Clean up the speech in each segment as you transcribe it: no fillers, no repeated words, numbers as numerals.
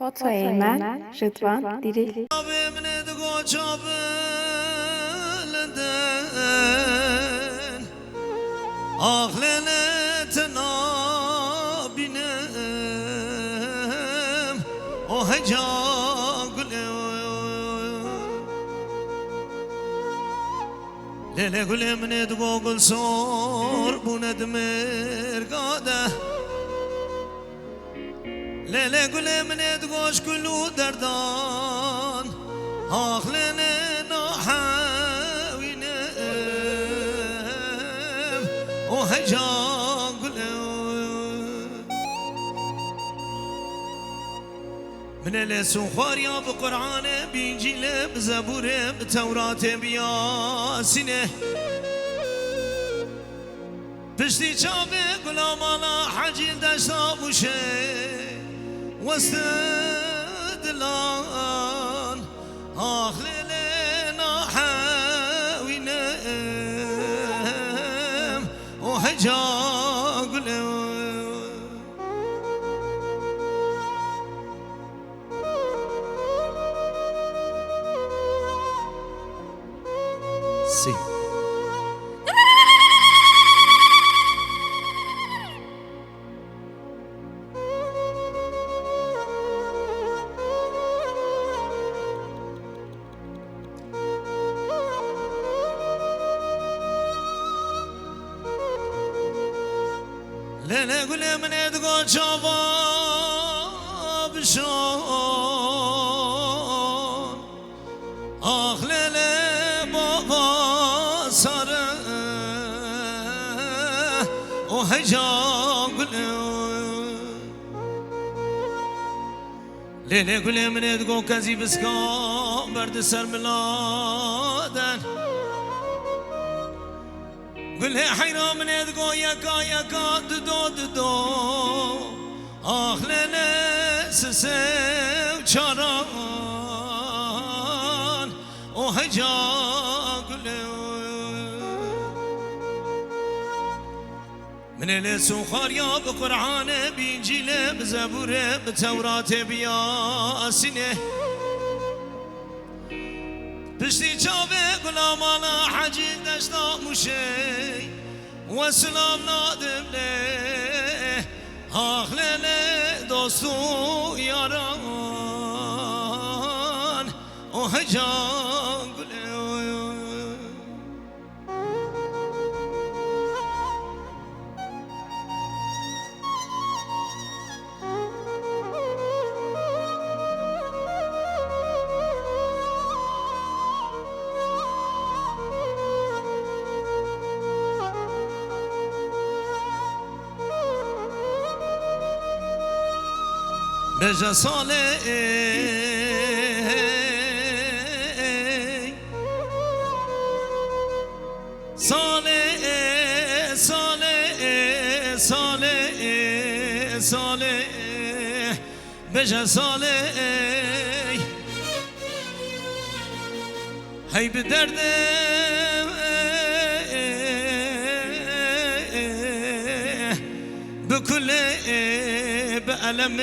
فوتوی من رضوان دیری آخلنت نابینم اوه جاگله لیله گله من دو گل سر بوند مرگاده لیله گله من دوش کلو دردان آخلنه نحوینم اوه جاگله من لسون خواریا بقرآن بینجیل بزبور بتورات بیاسینه پشتی چاوه گلامانا حجیل دشتا موشه وسط دلان آخلی لنا حاوینم اوه جاگلم سی لیله گله من ادگاه جواب شون آخ لیله بابا ساره اوه جا گله لیله گله من ادگاه کزی بسکا برد سر ملادن قل حيرة من يدقو يكا ددو آخ لنا سسو چاران اوه جا قلو من لسو خاريا بقرآن بإنجيل بزبور بتورات بياسينه پشتی چاوه گلامانا حجیل دشتا موشه و سلام نادم له آخ له دوستو یاران اوه جان گله بجا ساله ساله ساله ساله ساله بجا ساله هی به درد بکله بألم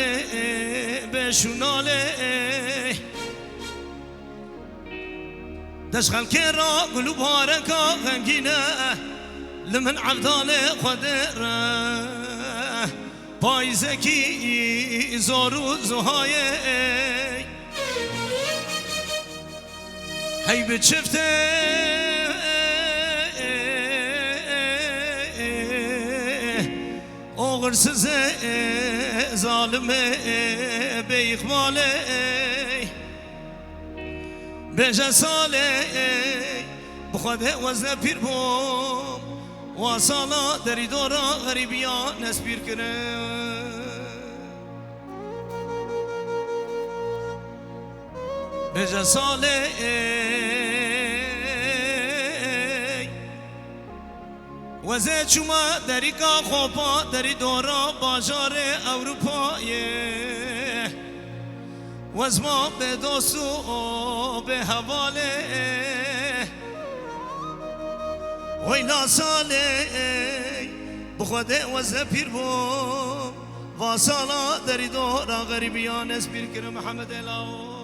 بشناله دشغل که را قلوب هارکا غمگینه لمن عبدال قدره پایزکی زارو زهایه هی به چفته آغرسز ظالمه به اقباله به جساله بخوده وزن پیر بوم و سالا دری دورا غریبیان نسپیر کنه به جساله وزه چوما دری کا خوبا دری دورا بازار اروپایه وزما به دوستو به حواله ویلا ساله بخوده وزه پیر بوم واسالا دری دورا غریبیان اسبیر کرم محمد الاو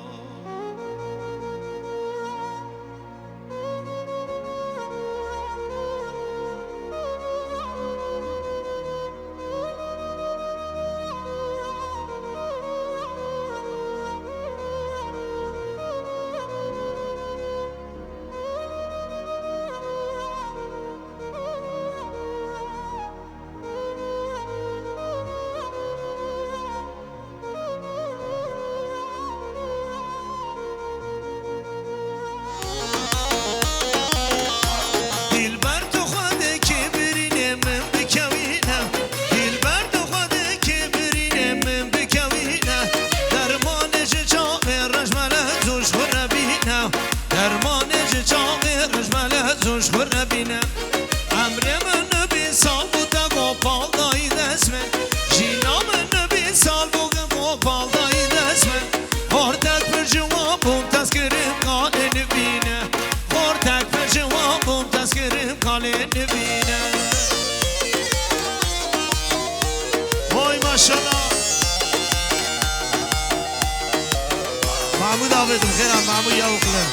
محمود آبدم خیرم محمود یا اقلم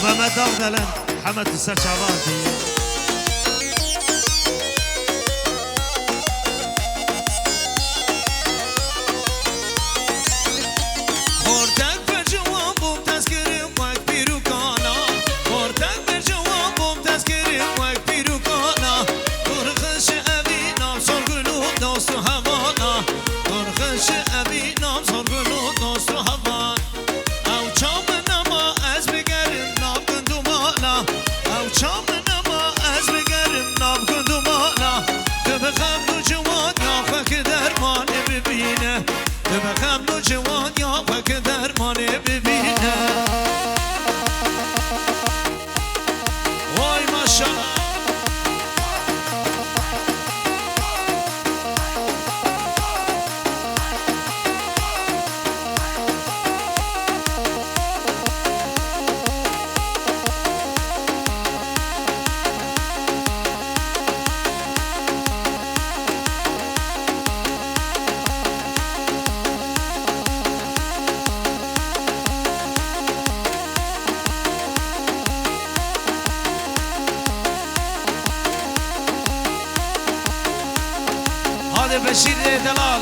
محمد داغدلن حمد السر شعباتي بشیر دلال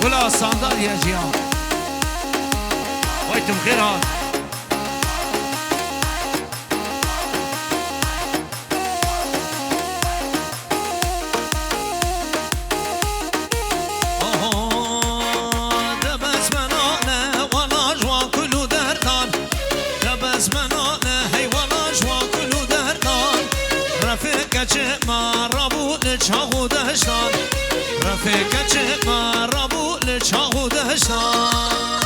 گلا ساندال یا جیان وایتم خیر ها دبس منانه والا جوا کلو دردان دبس منانه هی والا جوا کلو دردان رفیق چه ما رابو چاقو دشتان رفیق چه مرابو لچاقو دشتان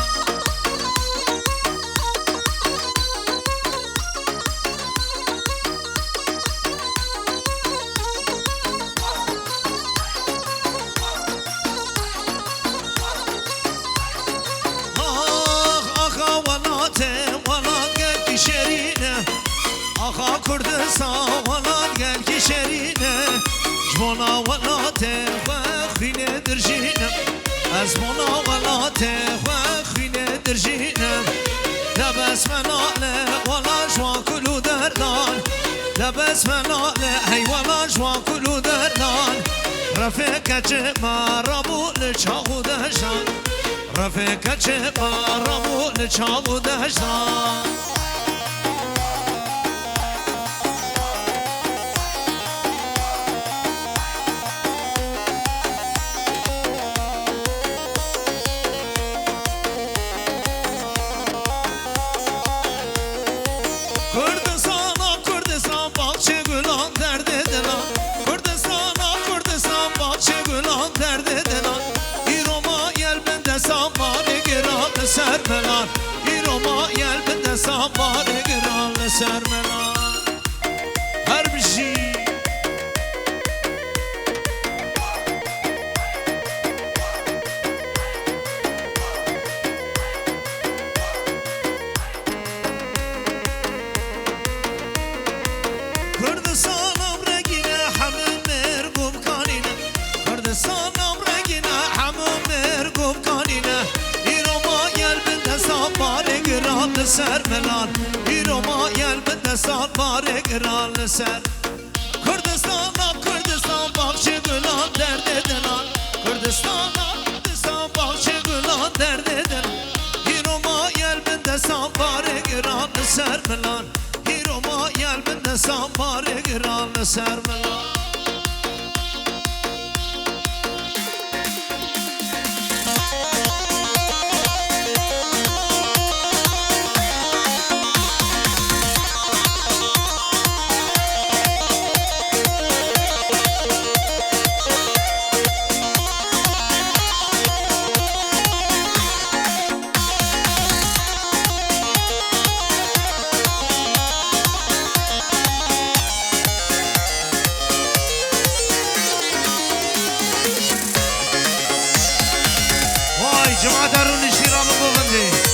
آخا ولات گل کی شرینه آخا کردستان ولات گل کی شرینه جوانا ولات خینه درجینم از منا ولات خینه درجینم لبس مناله ولا جوا کلو دردان لبس مناله هی ولا جوا کلو دردان رفیق چه مرابو لچاقو دشتان رفیق چه مرابو لچاقو دشتان سرملان ایروما یل بده سامار گران سرملان هر بشی کردستانم رگینه همه مرگوم کانینه لسر ملان ایرو ما یل به دستان باره گران لسر کردستان کردستان باغچه گلان درد دلان کردستان باغچه گلان درد دلان ایرو ما یل به دستان باره گران لسر ملان ایرو ما یل به دستان باره گران لسر ملان جماعة دارون الشيران وبوغندي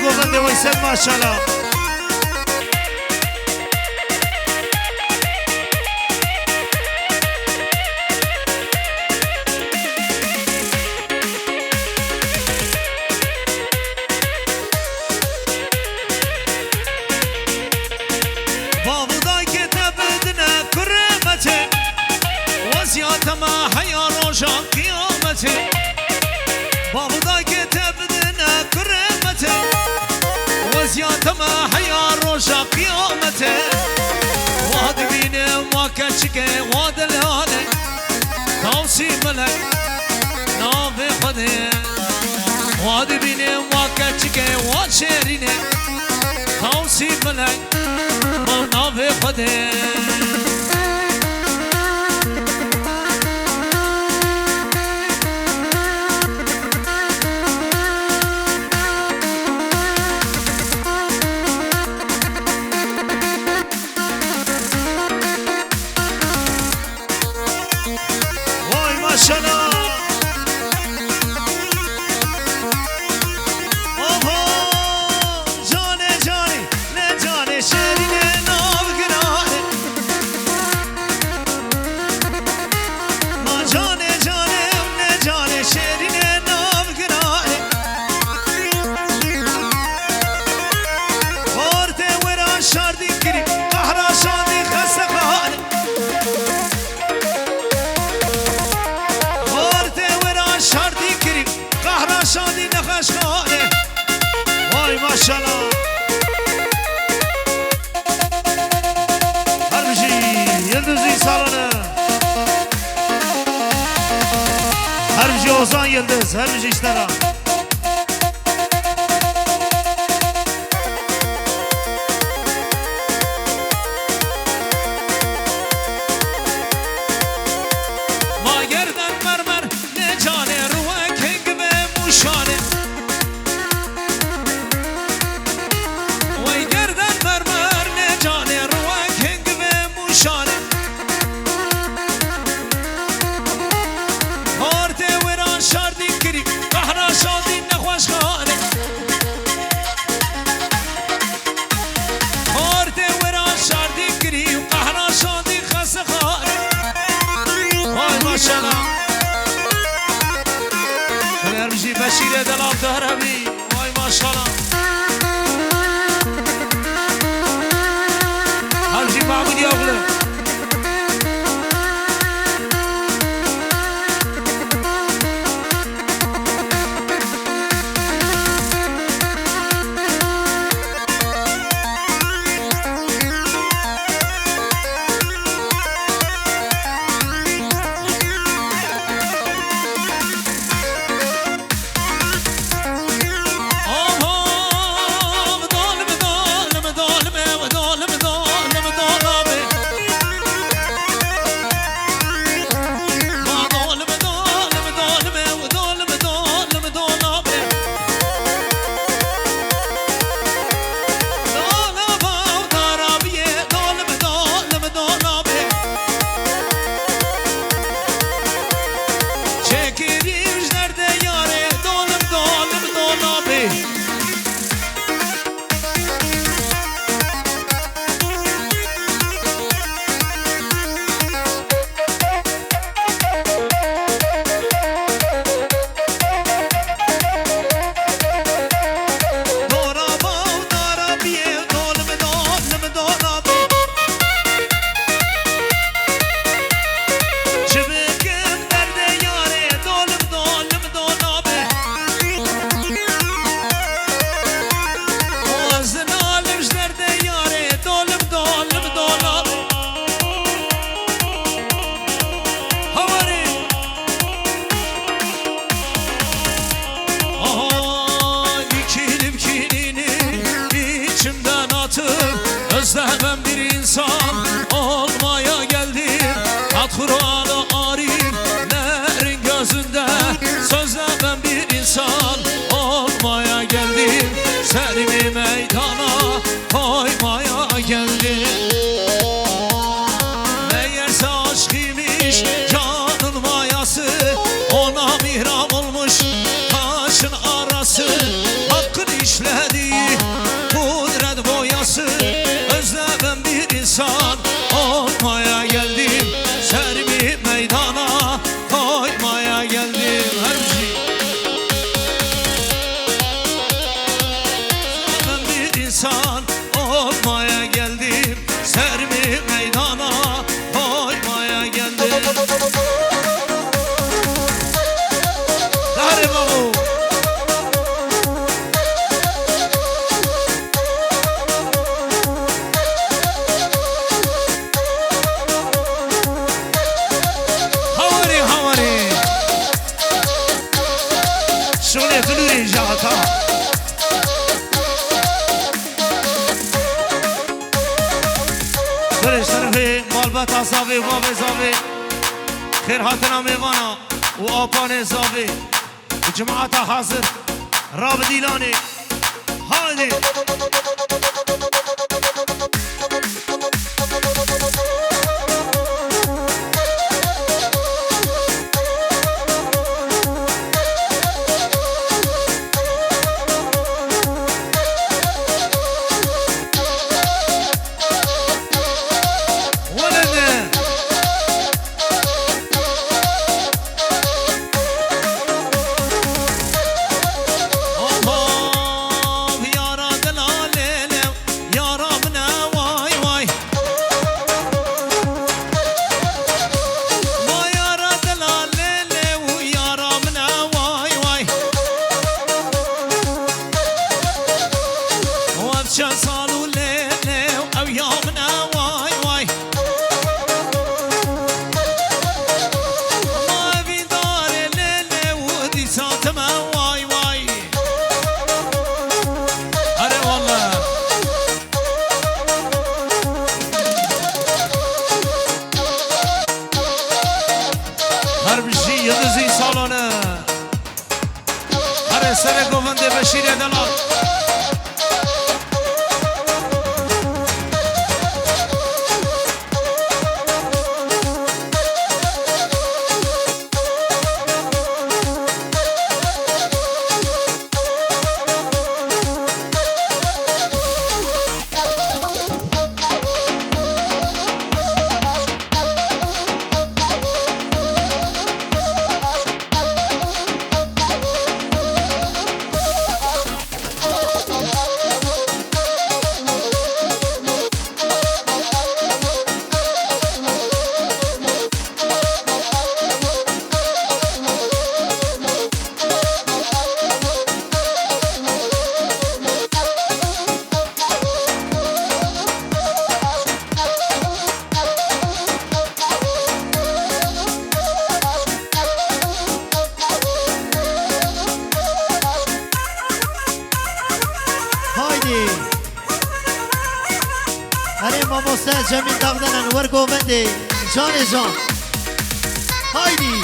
گفتنده وایسد ماشالله بابودای که تبدنه کرمته وزیات ما حیا روشان قیامته بابودای که تبدنه کرمته وزیات ما حیا روشان قیامته واد بینه واکچکه واد لاله توصی ملک نام خوده واد بینه واکچکه واد شیرینه توصی ملک نام خوده Ozan Yıldız, her bir işlere. ماشاءالله همجی معبودی آبله Özlemem bir insan olmaya geldim. At Kur'an'ı ariflerin gözünde. Sözlemem bir insan olmaya geldim. Serimi meydana koymaya geldim. Meğerse aşk imiş canın mayası. Ona mihram olmuş taşın arası. Hakkın işlediği kudret boyası. Özlemem bir insan olmaya geldim. Serimi meydana koymaya geldim. Özlemem bir insan olmaya geldim. Serimi meydana koymaya geldim. Gariba bu. شونه تلوی جاتا برش طرفی مالبت اصابی و بزابی خیر حاتنا میوانا و آپان زابی جماعت حاضر راب دیلانی هادی یدزی سالانه هر سر گوونده بشیر دلال هري ماموستا جميل دغدنا ورقو مندي جاني جان هايدي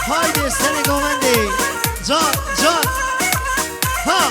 هايدي سنقو مندي جان جان ها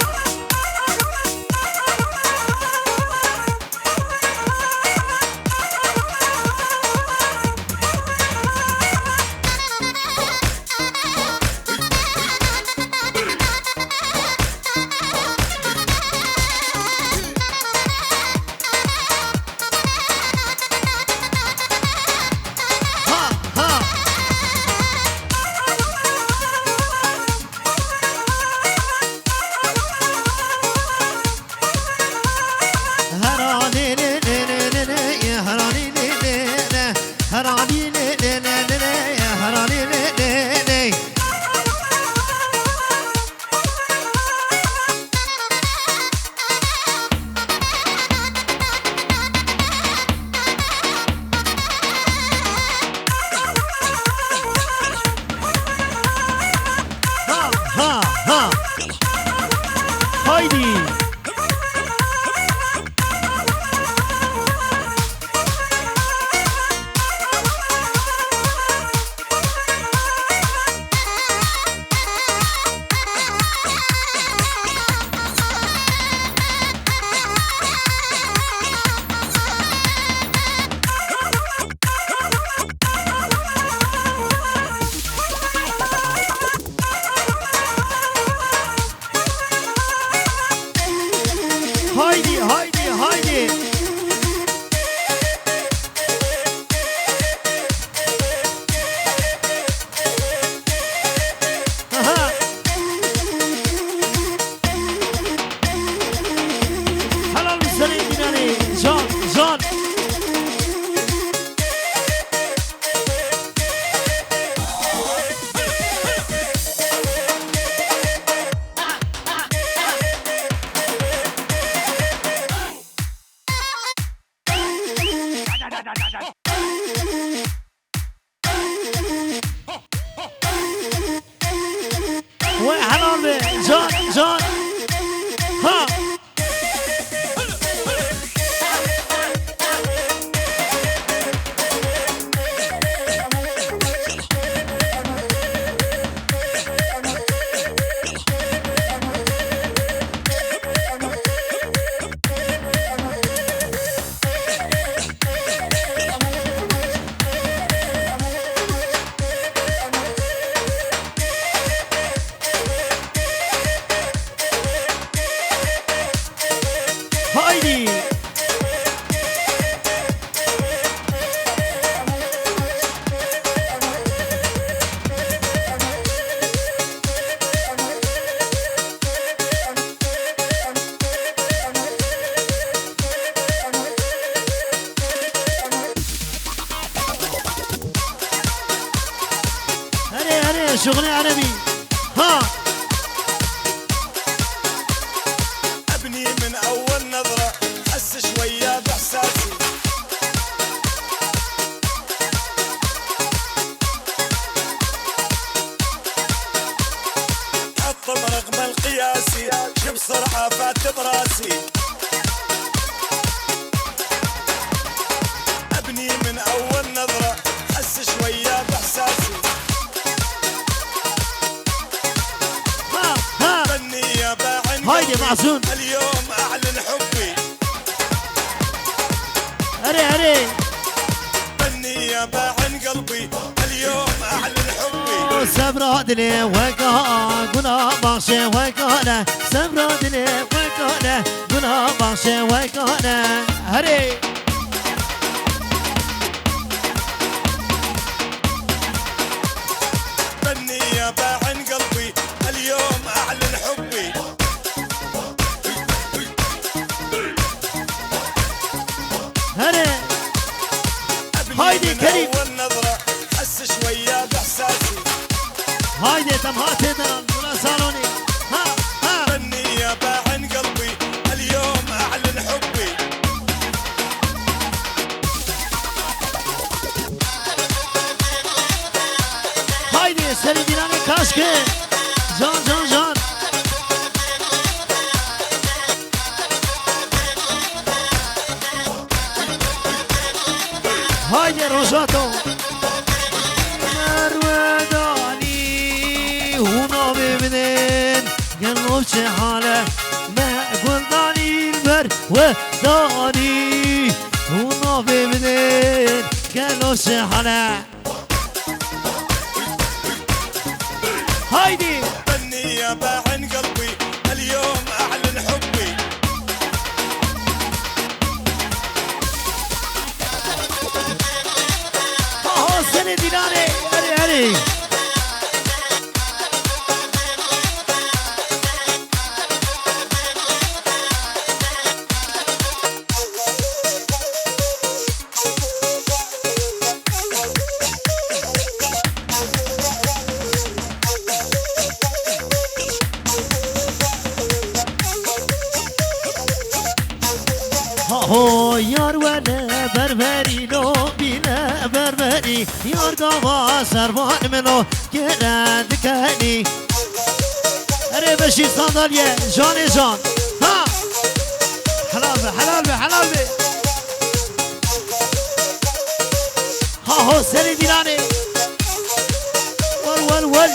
شغل عربي ها ابني من اول نظرة حس شوية باحساسي حطم رقم القياسي شب بسرعة فات براسي ابني من اول نظرة حس شوية باحساسي هايدي معزون اليوم اعلن حبي هري بني يا باعن قلبي اليوم اعلن حبي سبرادني وكا قنا باشي وكا سبرادني وكا قنا باشي وكا هري بني يا باعن قلبي اليوم اعلن حبي هري هايدي كريم اول نظرة حس شوية باحساسي هايدي تم هاتي دران ولا صالوني ها بني يا باعن قلبي اليوم اعلن حبي که جان جان جان های روشاتو مروادانی اونا ببینن قلب چه حاله ما قلدانی البر و دانی اونا ببینن قلب چه حاله هايدي غني يا باحن قلبي اليوم اعلن حبي سنة ديناري هري هري هو یار وله بربری لو بینه بربری یار گاوا سروان منو گرد کنی اره بشی صندالیه جان جان ها حلال به حلال به حلال به ها هو سری دیرانه ول ول ول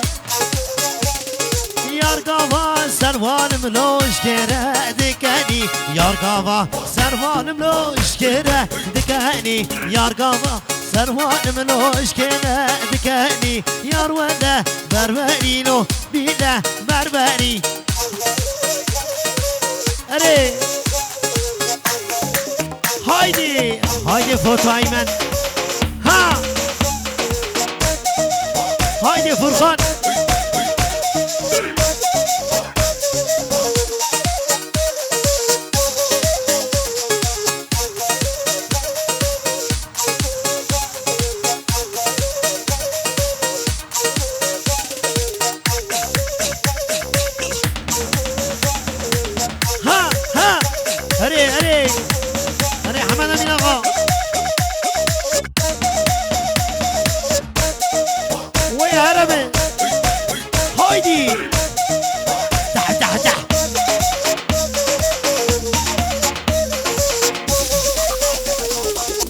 یار گاوا سروان منوش گرد کنی یار گاوا سروان منوش گرد کنی یار گاوا سروان منوش گرد کنی یار وده بربری لو بیده بربری اره هایدی هایدی فوتوهای من ها هایدی فرخان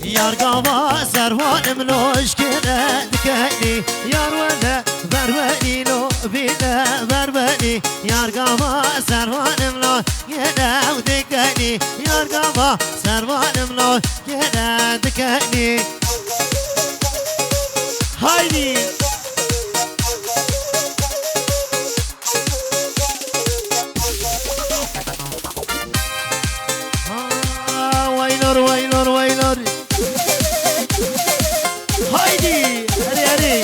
یار گاوا سروان ملوش کرد کنی یار وله بربری لو بیده بربری یار گاوا سروان ملوش کرد کنی یار گاوا سروان ملوش کرد کنی هایدی ويلور ويلور ويلور هايدي هري هري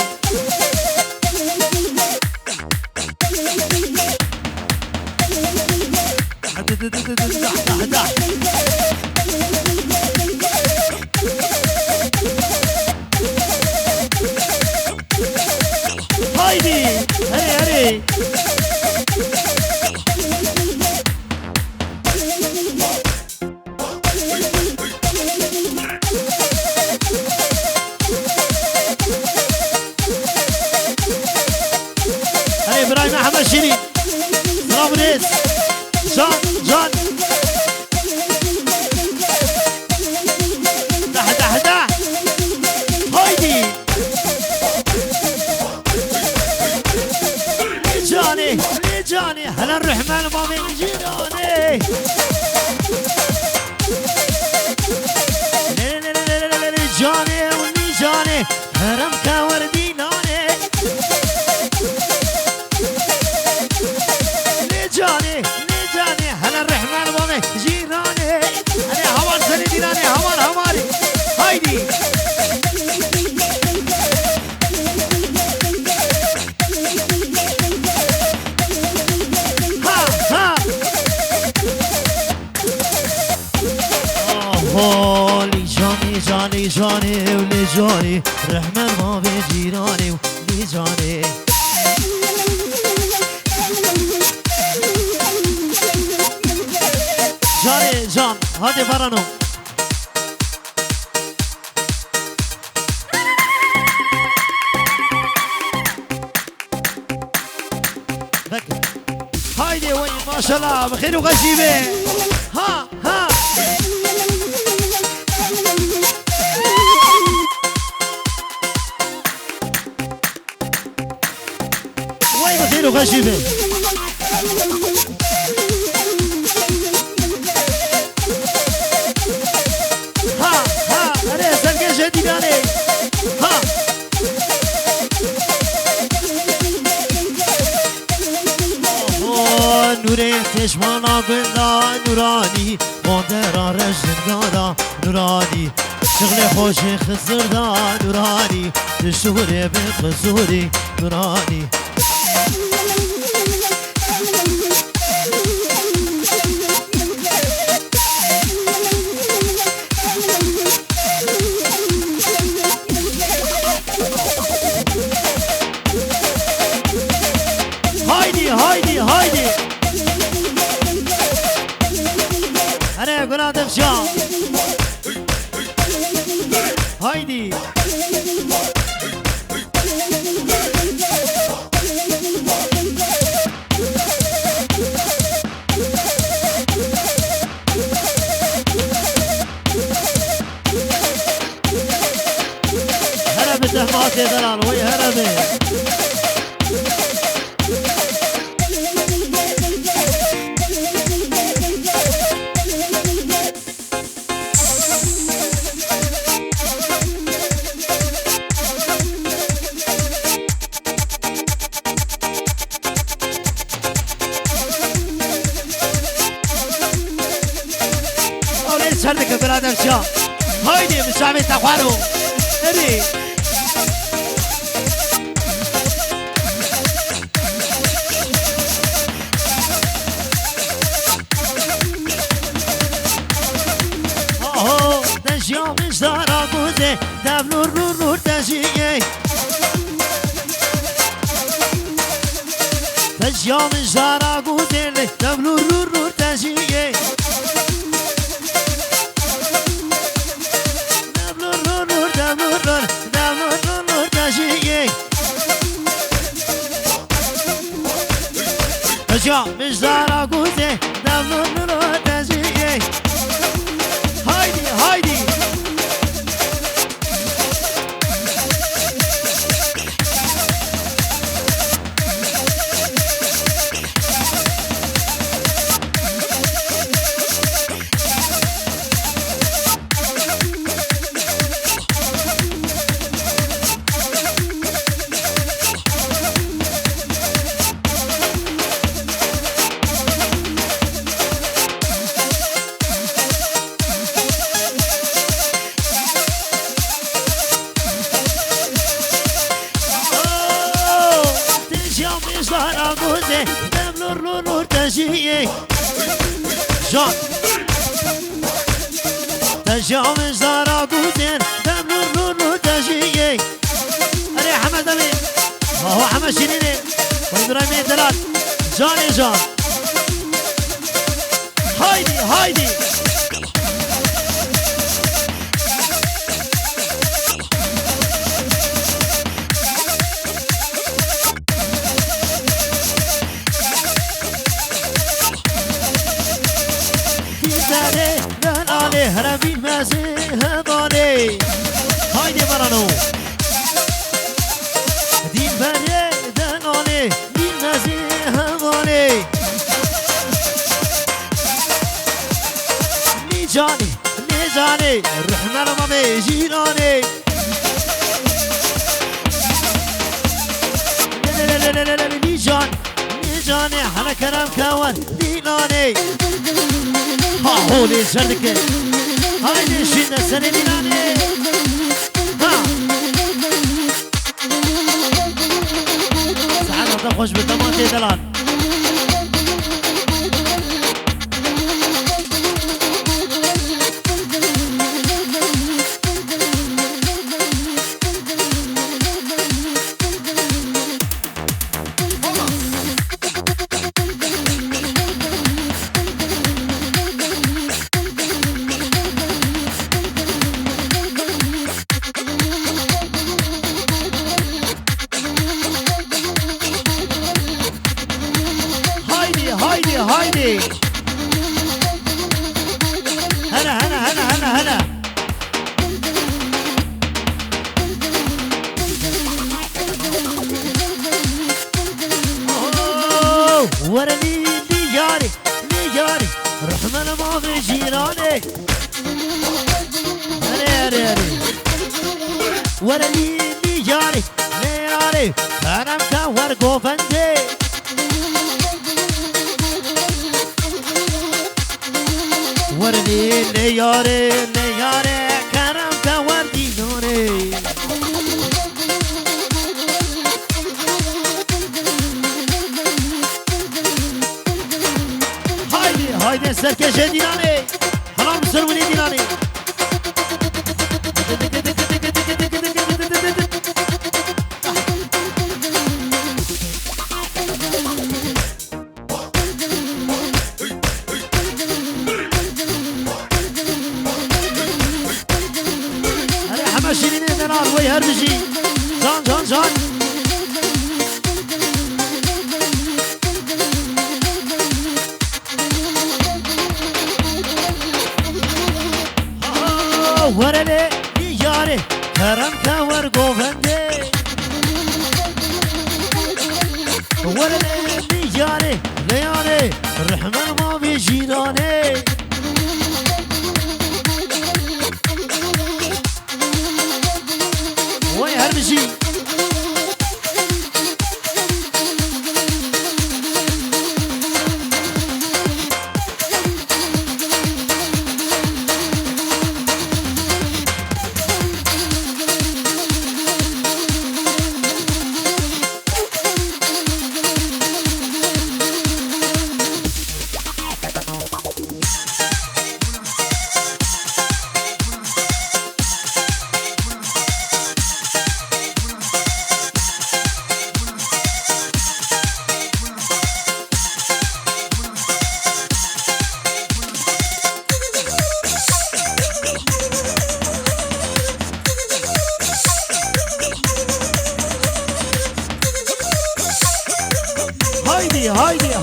هايدي هري هري ابراهيم احمد شيرين سلام ريس جان جان دح دح دح هايدي جاني جاني هلا الرحمن مامي جيراني جاني ولي جاني هرم كوردي ناني جاني جاني هلا الرحمن بامي جيراني انا هوار سني ديراني هوار هواري هايدي ها ها لي جاني جاني جاني ولي جاني الرحمن بامي جيراني ولي جاني جاني جان هادي فرانو الله بخير وغشيبه ها ها وين بخير وغشيبه ها ها انا سرقه جديد عليه ها نوره چشمانا گندا نورانی مادرا رجندادا نورانی شغل خوش خزردا نورانی دشوره به خزوری نورانی هايدي هايدي هايدي أنا أقول هذا بشام هايدي هرب الدهمات يا دلال وي هربي شردك برادر شا هايدي مشابه تخوانو اري تشيا مش دارا بوزي دبلور نور نور تشيي تشيا مش دارا بوزي دبلور نور نور تشيي تشيا مش دارا بوزي دبلور نور تشيي هايدي هايدي جان تجاوز دارا قوتين دم نور نور تجيي أري حمد أمي هو حمد شيريني وإبراهيم دلال جاني جان هايدي هايدي هربي المازي هضاني هايدي مرانو دين بني دانوني دين مازي هضاني نيجاني نيجاني رحنا رمامي جيراني نيجاني نيجاني حنا كرام كوان ديناني ها هولي زردك هايدي شينا سنة ديناني ها سعادة خوش بالدماتي دلال هاي ورا لي جاري ليالي انا مكور قوفندي ورا لي ليالي كرم كور دينوري هايدي سركشة ديناني حرام سروني ديناني حماشيني دينار وي هربجي جان ورلي يجاري كرم كور قوفندي ورلي يجاري ليالي الرحمن ما بيجيراني وي هربجي هايدي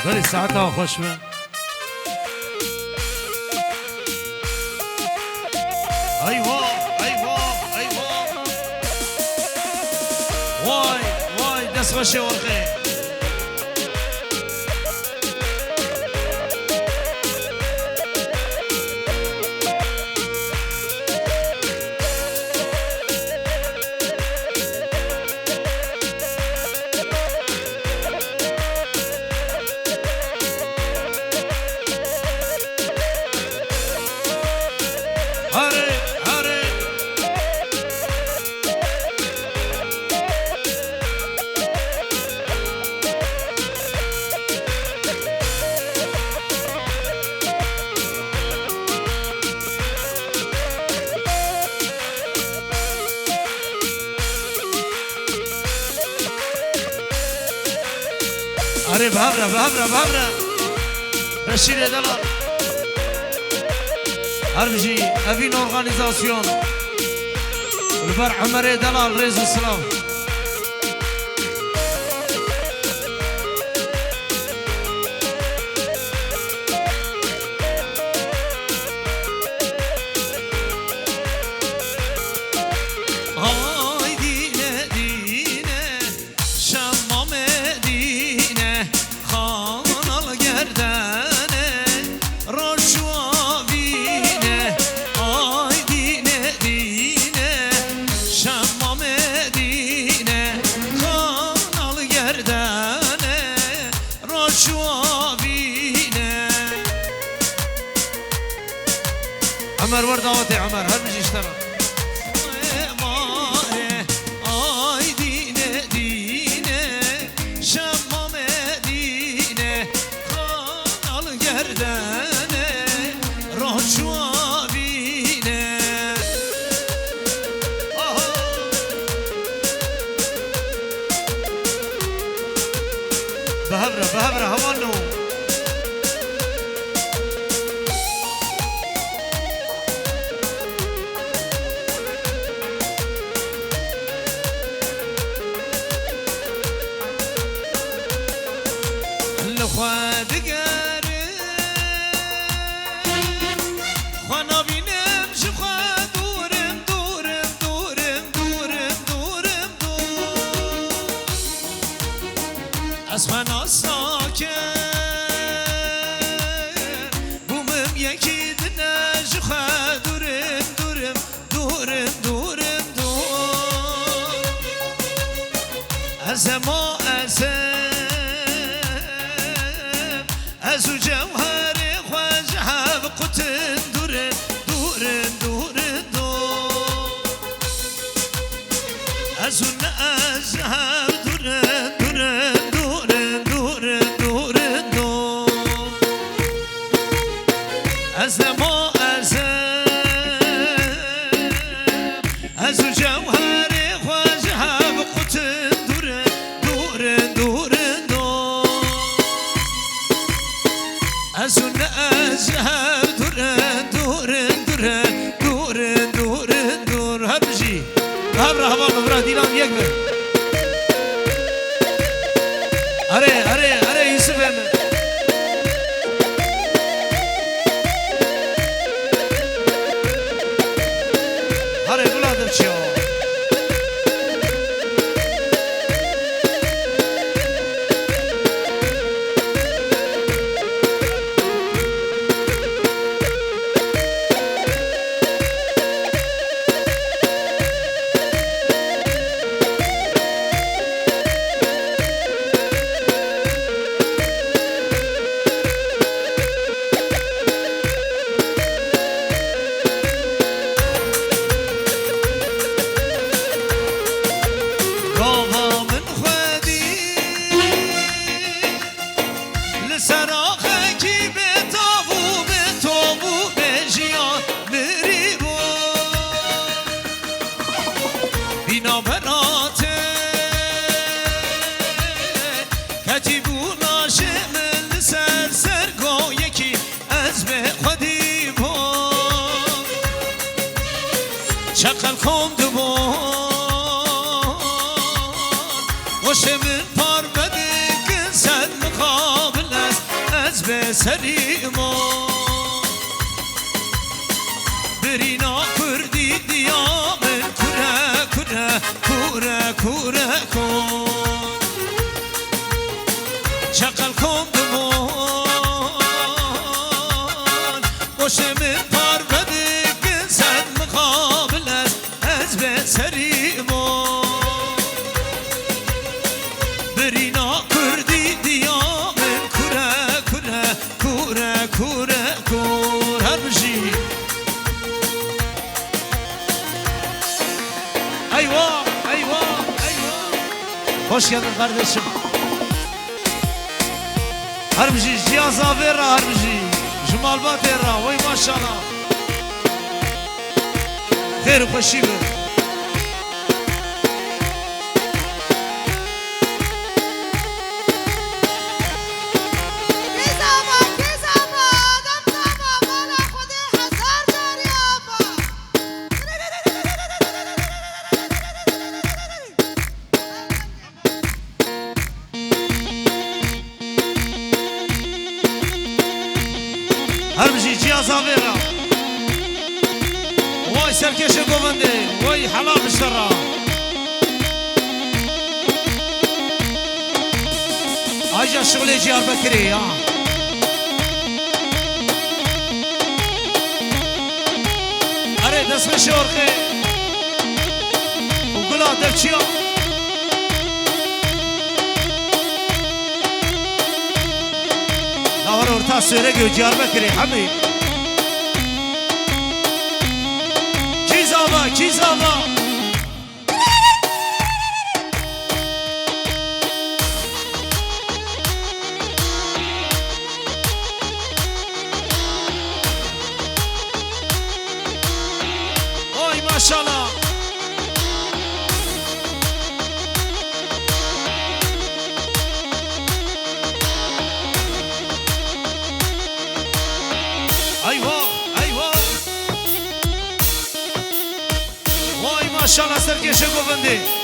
غالي ساعتها خوش من ايوه واي دست خوشی ورقه أري بهبرة رشيد دلال هربجي أفين أورغانيزاسيون البر عمر دلال رئيس السلام عمر ورد عواتي عمر هرمجي اشترى آي دينه شمام دينه خان الگردنه روح شوابينه بهبرة هوانو الخوادقر خوانا بینم چه خواه دورم دورم دورم دورم دورم دور از خوانا ساکر بومم یکی دنه چه خواه دورم دورم دورم دورم دور از ما ازو جوهر خواجه بقتن دورن دورن دورن دور ازو نازهر دورن دورن دورن دورن دورن دور از ما ازو جوهر خواجه بقتن دورن دورن دورن دور ازون ازهر دورن دورن دورن دورن دورن دور هر بجی هر هوا مبرا دیلان یک بر اره یوسف امه اره بلادر چیا شقل خونده بود وش من پار بدکن صد مقابل است از به سریمون برینا کردی دیامن کره کره کره کره کن شقل خونده بود وش من پار بدکن صد مقابل است از به سریمون برینا کردی دیامن کره کره کره کره کره هر بشی ایوا ایوا ایوا خوش geldin kardeşim هر بشی جیازا vera هر بشی جمال باتera وای ماشاءالله خیر و خوشی بر هر بشی جیازا vera وای سرکش گوونده وای حلال بشترا آجا شغل جیار بکری ها اره دست به شورخه و گلا دلچیا نهار ارتا سورگی و جیار بکری حمی Kizama Oy maşallah Ayva ماشاءالله سرکشه گوونده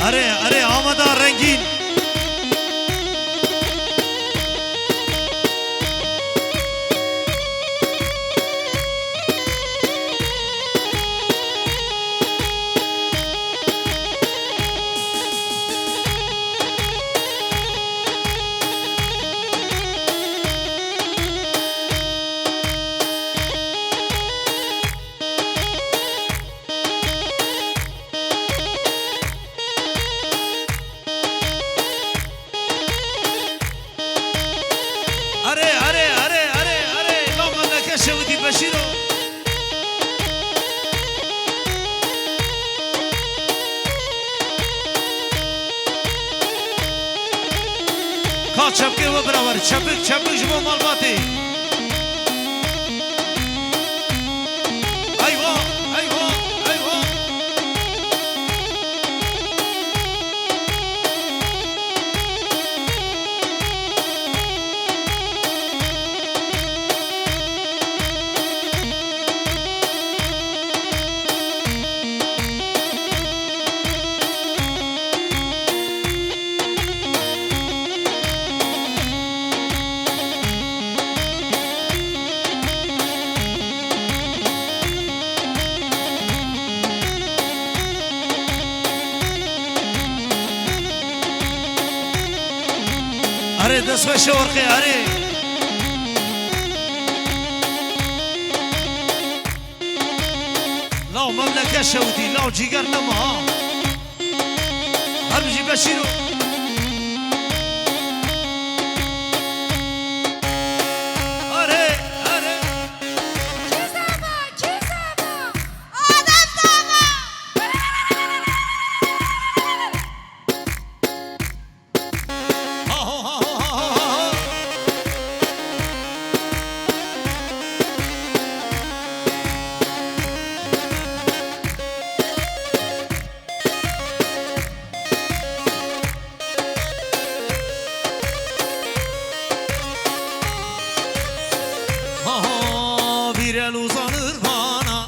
اره آماده رنگین چپکه و برابر چپک جبو مالباتی ایوا اره دست و شورقی اره لاو مملکه شودی لاو جیگر نما هر بجی بشیرو el uzanır bana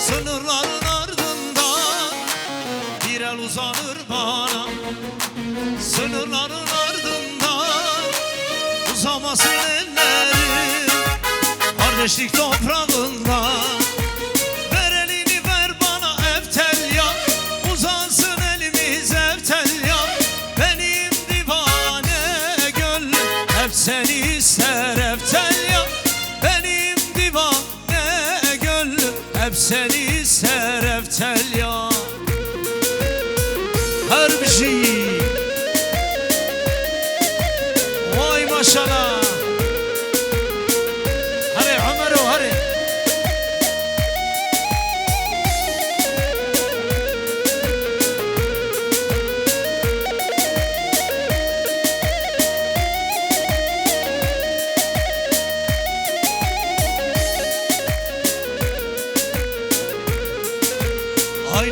sınırların ardından bir el uzanır bana sınırların ardından uzamasın ellerim kardeşlik toprağından ver elini ver bana eftel ya uzansın elimiz eftel ya benim divane gönlüm hep seni ister eftel ya hep seni ister eftel ya her bir şey vay maşallah hadi Ömer'o hadi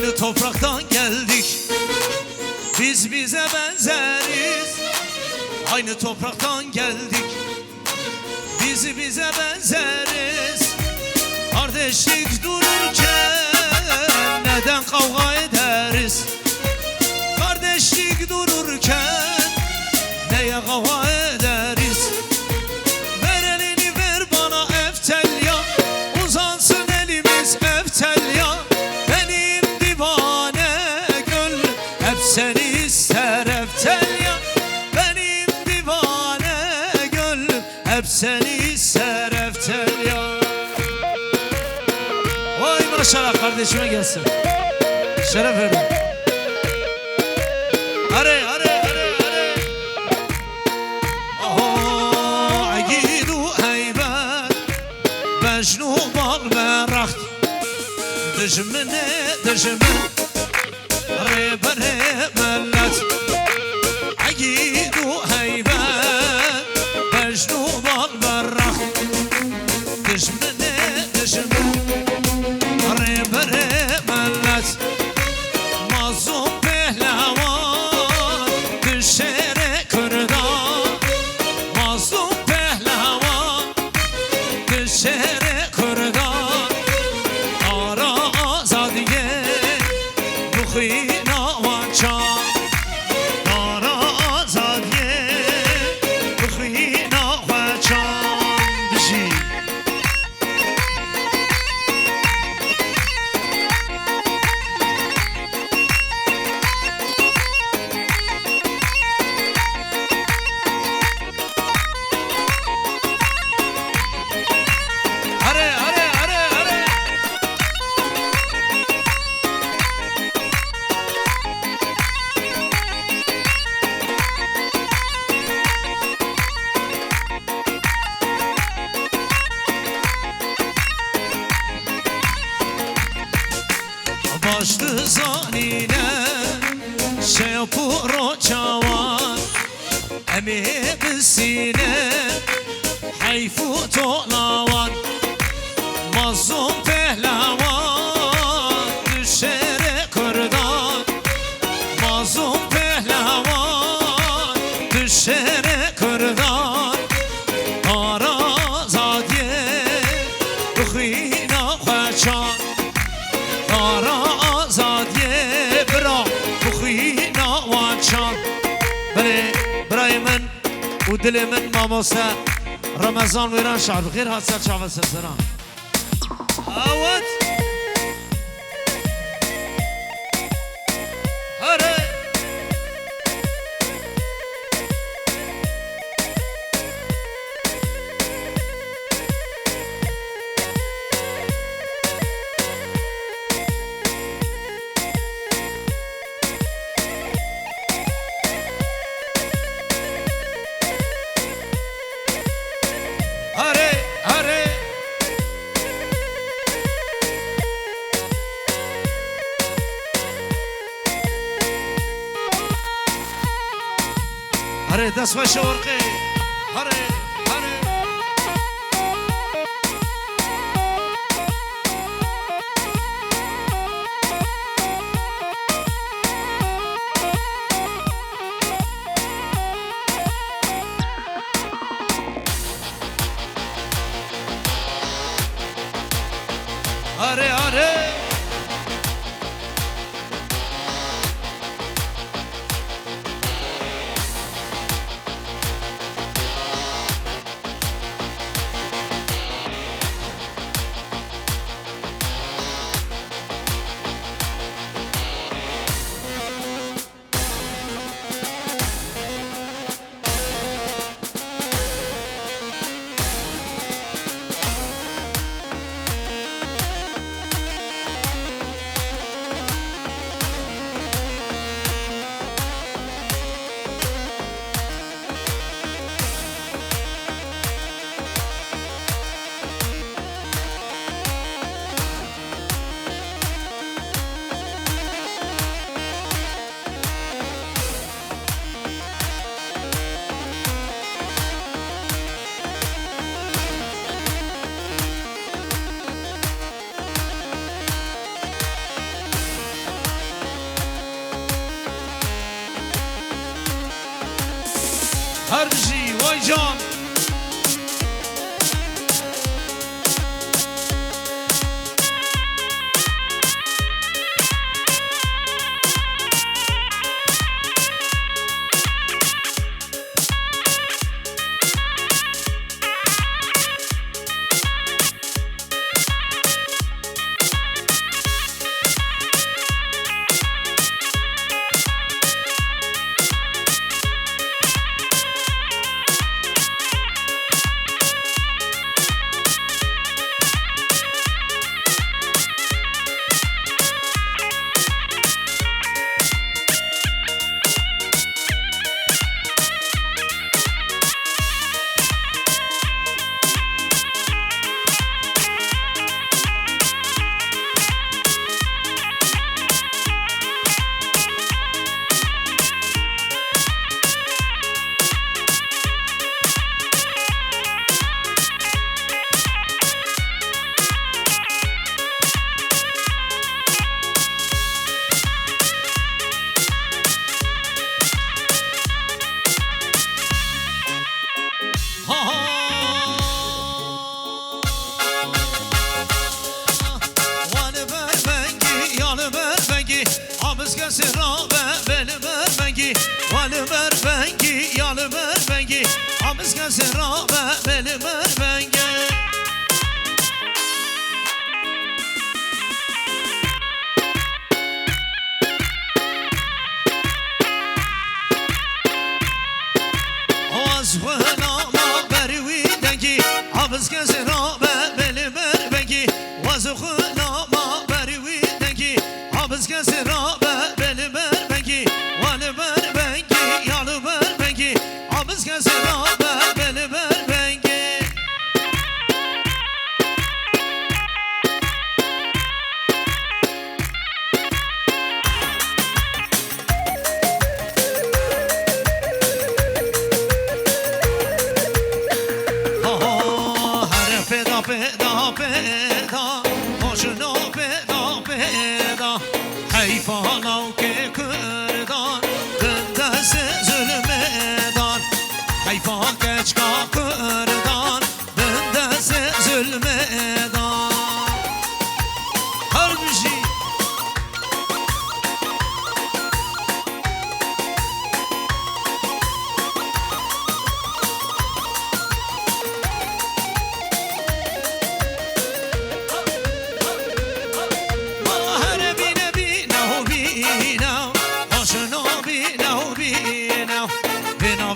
aynı topraktan geldik biz bize benzeriz aynı topraktan geldik biz bize benzeriz kardeşlik dururken neden kavga ederiz kardeşlik dururken neye kavga ederiz ver elini ver bana eftel ya uzansın elimiz eftel ya seni ister eftel ya benim divane gönlüm hep seni ister eftel ya vay maşallah kardeşime gelsin şeref verin hare aha gidu heybet mecnu bal beraht düşmene ريبني ملت عقيد وهيبان مجنوب البرخ دشمني ريبني ملت مظلوم بهلوان بالشارع كردان مظلوم بهلوان بالشارع كردان آرا آزادية شيبورو جوان أمي بالسينة حيفو طولوان مظلوم پهلوان تو شهر کردان مظلوم پهلوان تو شهر کردان آرازادیه بخوینا خوشان آرازادیه برا بخوینا وانشان برای من و دل من ماموسه رمضان ویران شعر بخیر حاصل شعب سرسران آوت هره هره دست و شورقی هره هره هره هره هرجی وای جان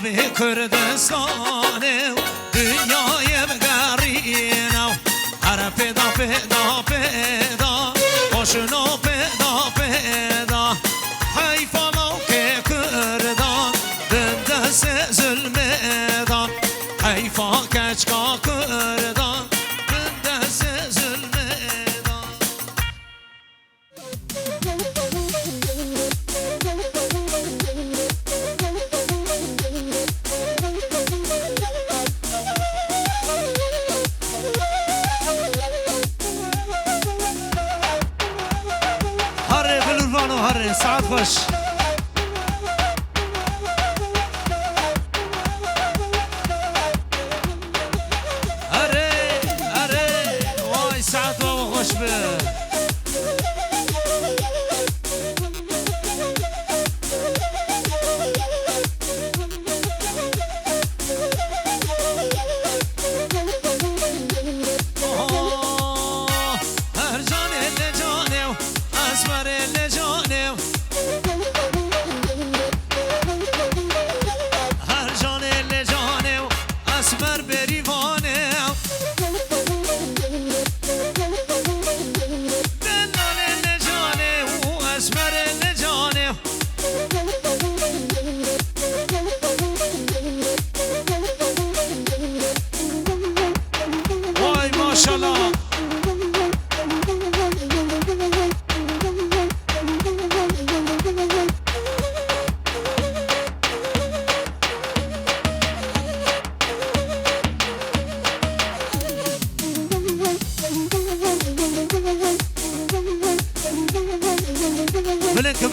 ناوی کردستانه دنیای بگرینه هر پیدا پیدا پیدا خوشنو پیدا پیدا حیفالا که کردان دندست ظلمدان حیفا کچکا کردان دندست ظلمدان هره بلوروانو هره ساعت خوش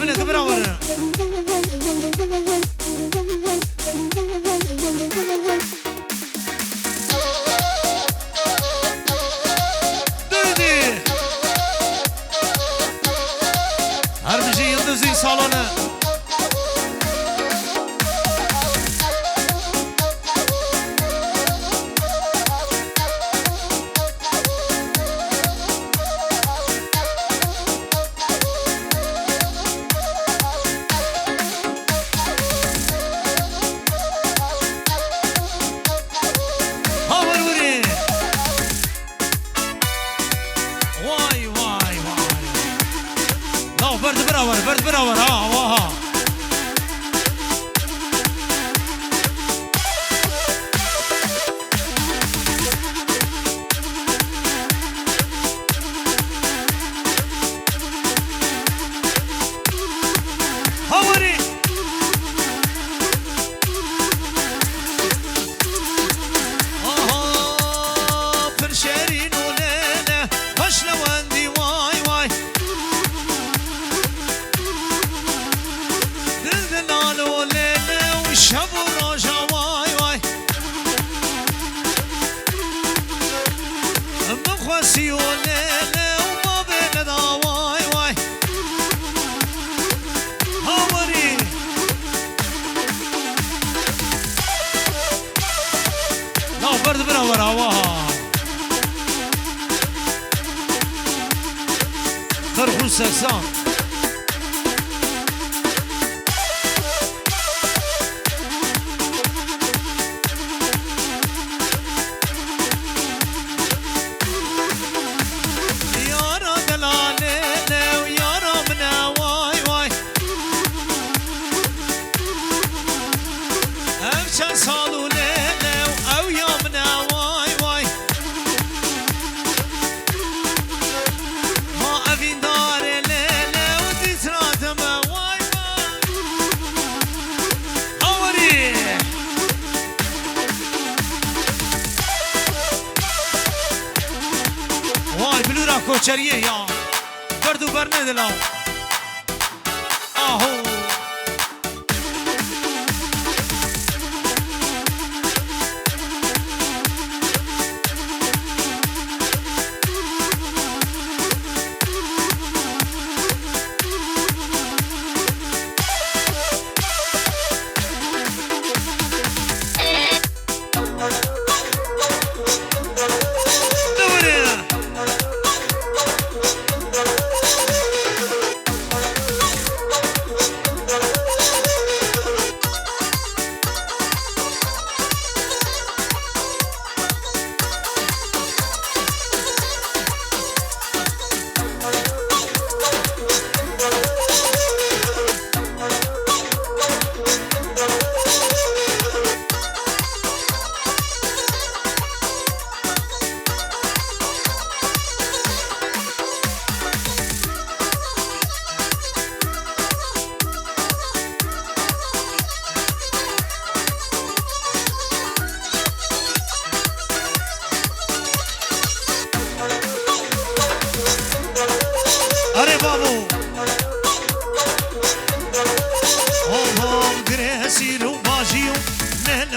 بلنك براورنا دودي هربجي يلدزي صالونه برد براور ها واها هاوري فرشرين وليلة وش لوندي واي واي شب و راجا وای وای مخواستی و لیله و ما بلدا وای وای هاوری لا برد براور هواها خرخون سکسان کوچریه یا برد و بر ندلاو آهو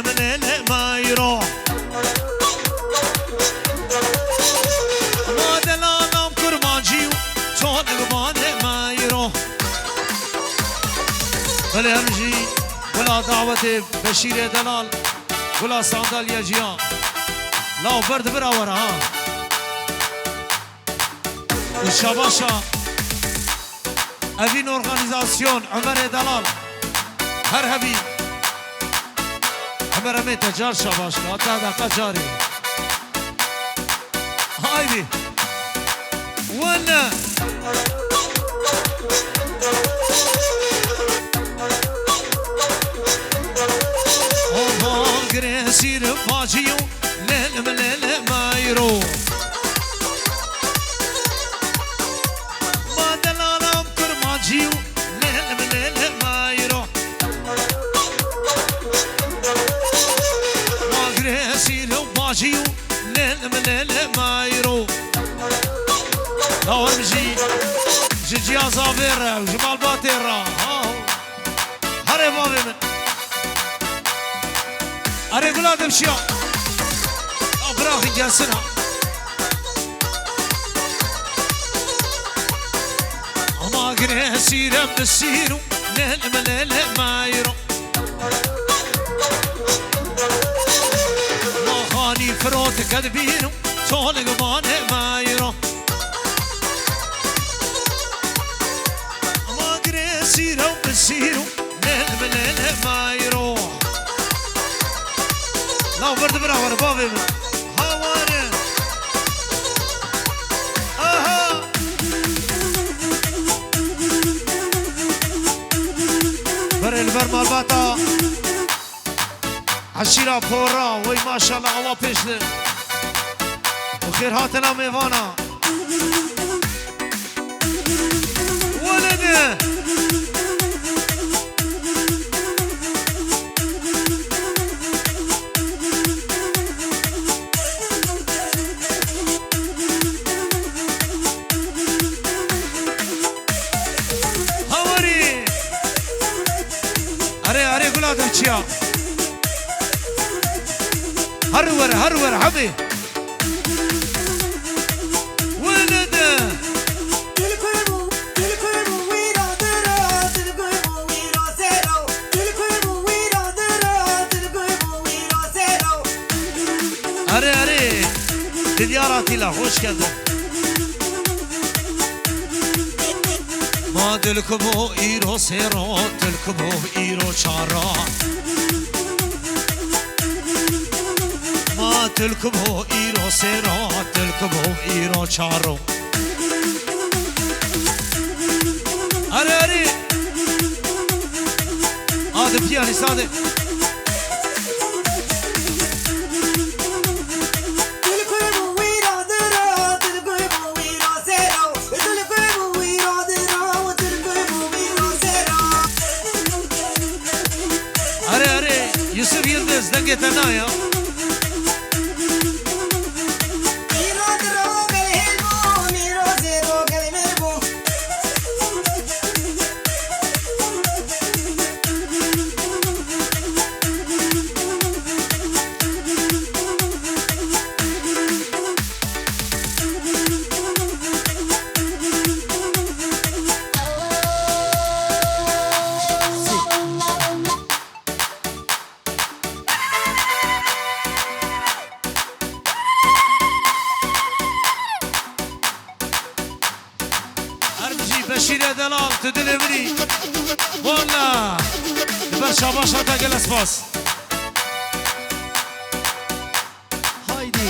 ليل ما يروح ما دلالم كرمانجيو شون قبانه ما يروح بله همجي ولا دعوة بشير دلال ولا صندال يا جيان لا برد براورا ها والشباشا افين اورغانيزاسيون عمر دلال هر هبي عمر امي تجار شباشا هذا دقا جاري هايدي ولا سير باجيو ليل مليل ما يروح ما دلالم كرماجيو ليل مليل ما يروح ما قري سير باجيو ليل مليل ما يروح دور مجي جيجي ازافير وجمال باتيرا هاري بابي من أري قلاد مشيا أبراخي جاسنا أما قريه سيرم بالسيرو ليل مليل ما يرو ما خاني فروت كذبينو طول قبانه ما يرو أما قريه سيرم بالسيرو ليل مليل ما يرو لا برد براور بابي من هوانه اها بري البرمال باتا عشيرا بورا وي ما شاء الله الله بيشل وخير هاتنا ميفانا ولده هرور حبي ولده أري دياراتي لا خوش كذا ما دلكبو إيرو سيرو دلكبو إيرو شارا ما تلكبو إيرو سيرو تلكبو إيرو شارو أري هذا بياني صادق أري يوسف يلدز دقيت أنا بشير دلال تدلمني والله برشا باشا تاقل اسباس هايدي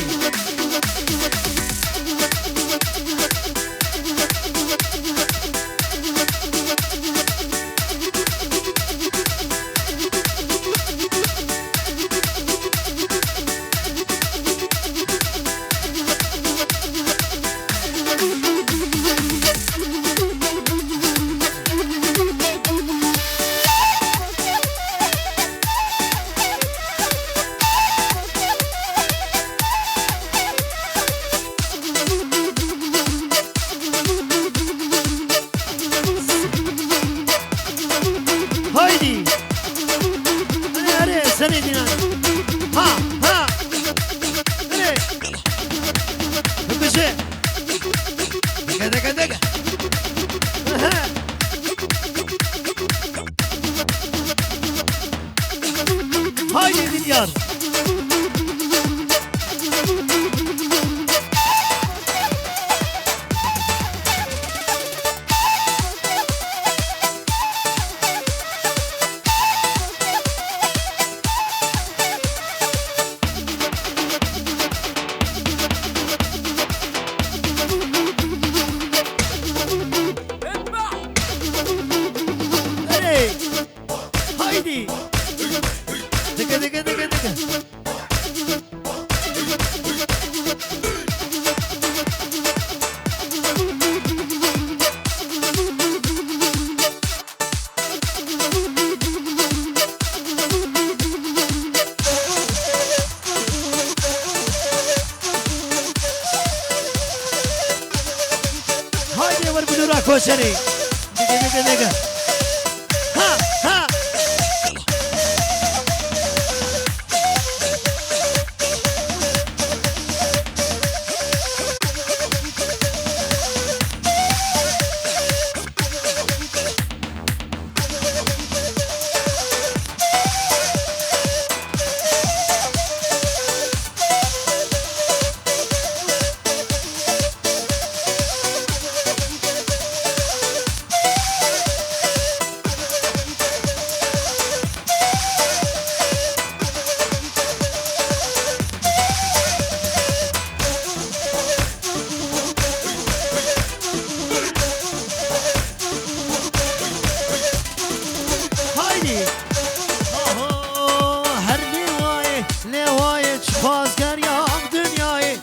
بيار هايدي دقة دقة دقة دقة هايدي ور بدورا كوشري دقة دقة دقة ها ها هايدي هر لواي لواي بازگر یام دنیای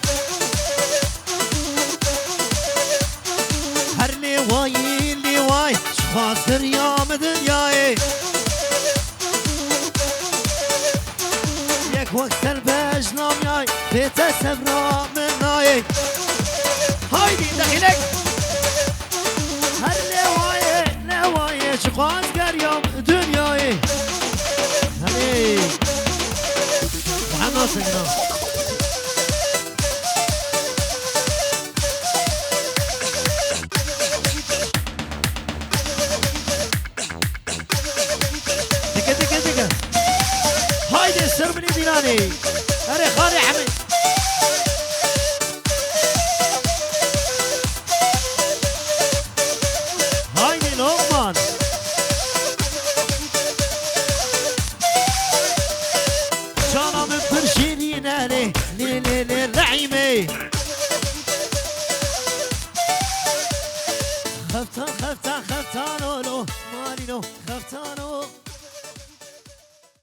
هر لواي لواي بازگر یام دنیای یک وقت البج نامیای بیت سفرا من نای هايدي دخلك هر لواي لواي بازگر یام دنیای هلی محمد سینا دقة دقة دقة هايدي السر من ديناني هري خالي حمد هايدي لقمان جانا من برشيرين عليه ليلي